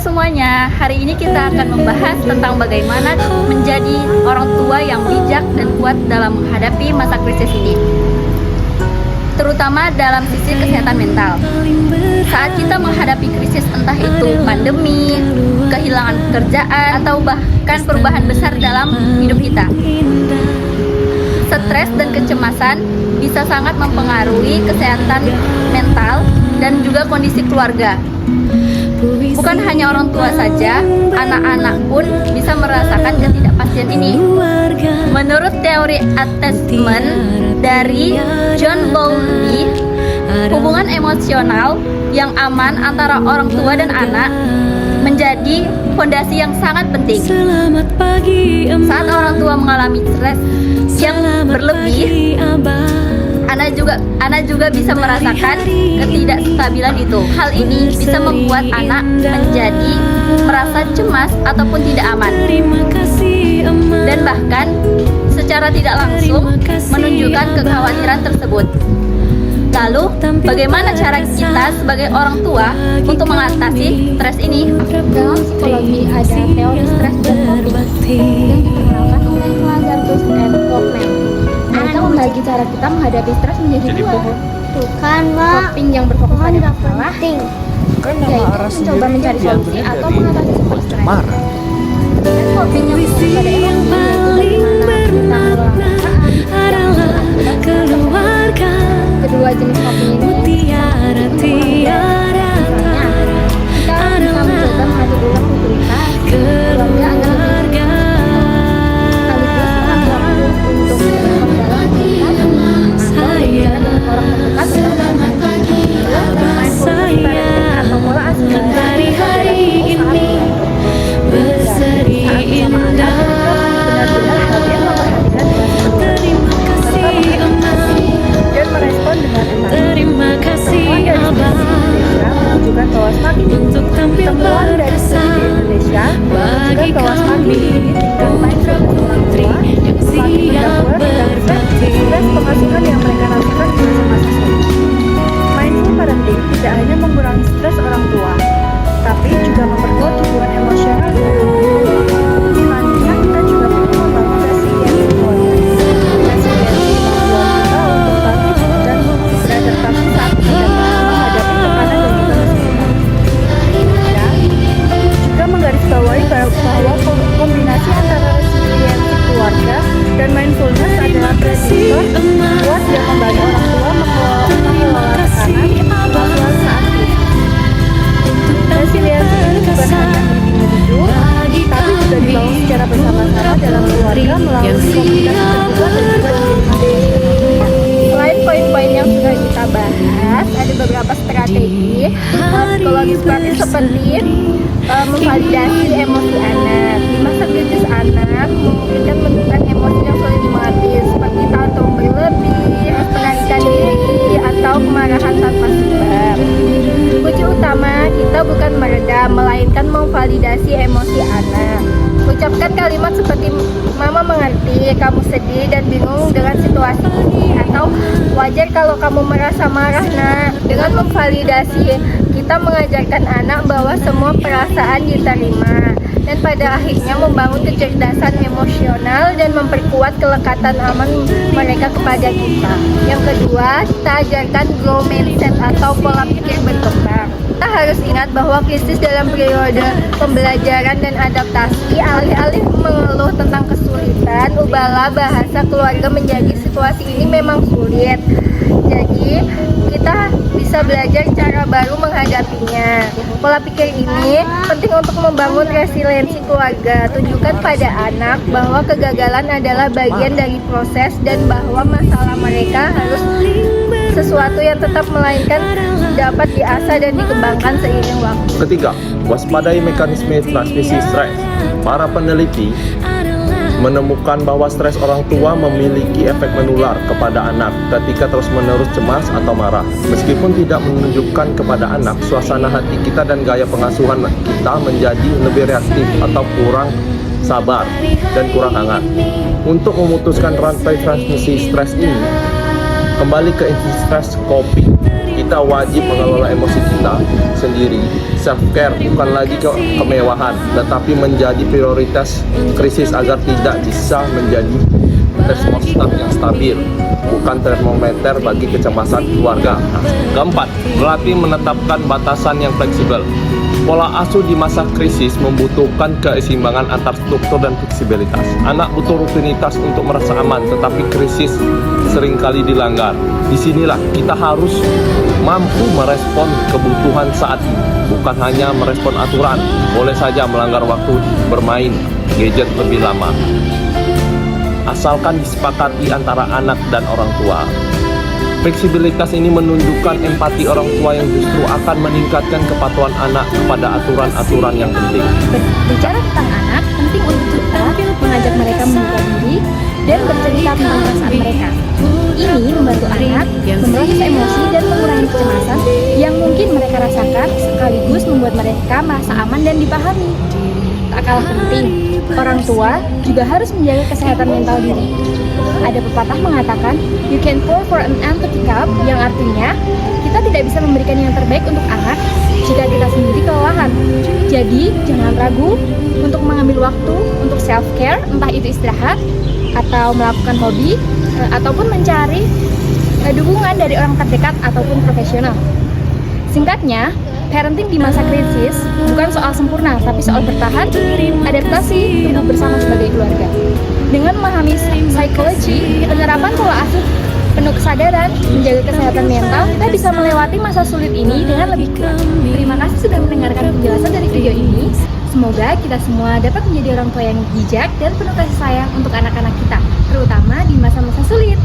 semuanya, hari ini kita akan membahas tentang bagaimana menjadi orang tua yang bijak dan kuat dalam menghadapi masa krisis ini, terutama dalam sisi kesehatan mental. Saat kita menghadapi krisis, entah itu pandemi, kehilangan pekerjaan, atau bahkan perubahan besar dalam hidup kita, stres dan kecemasan bisa sangat mempengaruhi kesehatan mental dan juga kondisi keluarga. Bukan hanya orang tua saja, anak-anak pun bisa merasakan ketidakpastian ini. Menurut teori attachment dari John Bowlby, hubungan emosional yang aman antara orang tua dan anak menjadi fondasi yang sangat penting. Saat orang tua mengalami stres yang berlebih, anak juga bisa merasakan ketidakstabilan itu. Hal ini bisa membuat anak menjadi merasa cemas ataupun tidak aman, dan bahkan secara tidak langsung menunjukkan kekhawatiran tersebut. Lalu, bagaimana cara kita sebagai orang tua untuk mengatasi stres ini? Dalam psikologi ada teori stres dan coping yang dikenalkan oleh Lazarus and Kaufman. Mereka membagi cara kita menghadapi stres menjadi dua. Bukan, Mak. Coping yang berfokus pada masalah, penting. yaitu mencoba mencari solusi atau mengatasi sebuah stres. Dan coping yang berfokus pada emosi, yaitu bagaimana kita mengelola perasaan. Kedua jenis coping ini misalnya kita bisa mencoba mengatur ulang rutinitas keluarga agar lebih sekaligus mengambil waktu untuk memperdalam aktivitas atau berbicara dengan orang terdekat atau mindfulness atau pola asuh hari-hari ini berseri indah benar-benar kalian memperhatikan dan merespon dengan enak. Terima kasih Abang menunjukkan bahwa semakin untuk tampil temuan dari studi Indonesia bagi menunjukkan bahwa semakin kami tinggal putra putri yang siap berbakti. stres penghasilan yang mereka rasakan di masa-masa sulit. Mindful parenting tidak hanya mengurangi stres orang tua, tapi juga memperkuat hubungan emosional dengan anak. Selanjutnya kita juga perlu membangun resiliensi keluarga. Resiliensi membuat kita untuk bangkit dan beradaptasi saat menghadapi tekanan dan juga resiko. Dan juga menggarisbawahi bahwa kombinasi antara resiliensi keluarga dan mindfulness adalah prediktor kuat yang membantu orang tua mengelola tekanan sosial saat krisis. Resiliensi ini bukan hanya individu, tapi juga dibangun secara bersama-sama dalam keluarga melalui komunitas terbuka dan juga di lingkungan. Selain poin-poin yang sudah kita bahas, ada beberapa strategi psikologis praktis seperti memvalidasi emosi anak. Di masa krisis, anak memungkinkan menunjukkan emosi yang sulit dimengerti, seperti tantrum berlebih, penarikan diri, atau kemarahan tanpa sebab. Kunci utama kita bukan meredam, melainkan memvalidasi emosi anak. Ucapkan kalimat seperti "Mama mengerti, kamu sedih dan bingung dengan situasi ini," atau "Wajar kalau kamu merasa marah, Nak." Dengan memvalidasi, kita mengajarkan anak bahwa semua perasaan diterima, dan pada akhirnya membangun kecerdasan emosional dan memperkuat kelekatan aman mereka kepada kita. Yang kedua, kita ajarkan growth mindset atau pola pikir berkembang. Kita harus ingat bahwa krisis dalam periode pembelajaran dan adaptasi, alih-alih mengeluh tentang kesulitan, ubahlah bahasa keluarga menjadi situasi ini memang sulit. Jadi, kita bisa belajar cara baru menghadapinya. Pola pikir ini penting untuk membangun resiliensi keluarga. Tunjukkan pada anak bahwa kegagalan adalah bagian dari proses dan bahwa masalah mereka harus sesuatu yang tetap melainkan dapat diasah dan dikembangkan seiring waktu. Ketiga, waspadai mekanisme transmisi stres. Para peneliti menemukan bahwa stres orang tua memiliki efek menular kepada anak ketika terus-menerus cemas atau marah. Meskipun tidak menunjukkan kepada anak, suasana hati kita dan gaya pengasuhan kita menjadi lebih reaktif atau kurang sabar dan kurang hangat. Untuk memutuskan rantai transmisi stres ini, kembali ke inti stres coping. Kita wajib mengelola emosi kita sendiri self-care bukan lagi kemewahan, tetapi menjadi prioritas krisis agar tidak bisa menjadi termostat yang stabil, bukan termometer bagi kecemasan keluarga. Keempat, berlatih menetapkan batasan yang fleksibel. Pola asuh di masa krisis membutuhkan keseimbangan antar struktur dan fleksibilitas. Anak butuh rutinitas untuk merasa aman, tetapi krisis seringkali dilanggar. Disinilah kita harus mampu merespon kebutuhan saat ini, bukan hanya merespon aturan. Boleh saja melanggar waktu bermain gadget lebih lama, asalkan disepakati antara anak dan orang tua. Fleksibilitas ini menunjukkan empati orang tua yang justru akan meningkatkan kepatuhan anak kepada aturan-aturan yang penting. Berbicara tentang anak, penting untuk kita mengajak mereka membuka diri dan bercerita tentang perasaan mereka. Ini membantu anak memproses emosi dan mengurangi kecemasan yang mungkin mereka rasakan, sekaligus membuat mereka merasa aman dan dipahami. Tak kalah penting, orang tua juga harus menjaga kesehatan mental diri. Ada pepatah mengatakan, you can pour for an empty cup, yang artinya kita tidak bisa memberikan yang terbaik untuk anak jika kita sendiri kelelahan. Jadi, jangan ragu untuk mengambil waktu untuk self-care, entah itu istirahat, atau melakukan hobi, ataupun mencari dukungan dari orang terdekat ataupun profesional. Singkatnya, parenting di masa krisis bukan soal sempurna, tapi soal bertahan, adaptasi, tumbuh bersama sebagai keluarga. Dengan memahami psikologi, penerapan pola asuh penuh kesadaran, menjaga kesehatan mental, kita bisa melewati masa sulit ini dengan lebih kuat. Terima kasih sudah mendengarkan penjelasan dari video ini. Semoga kita semua dapat menjadi orang tua yang bijak dan penuh kasih sayang untuk anak-anak kita, terutama di masa-masa sulit.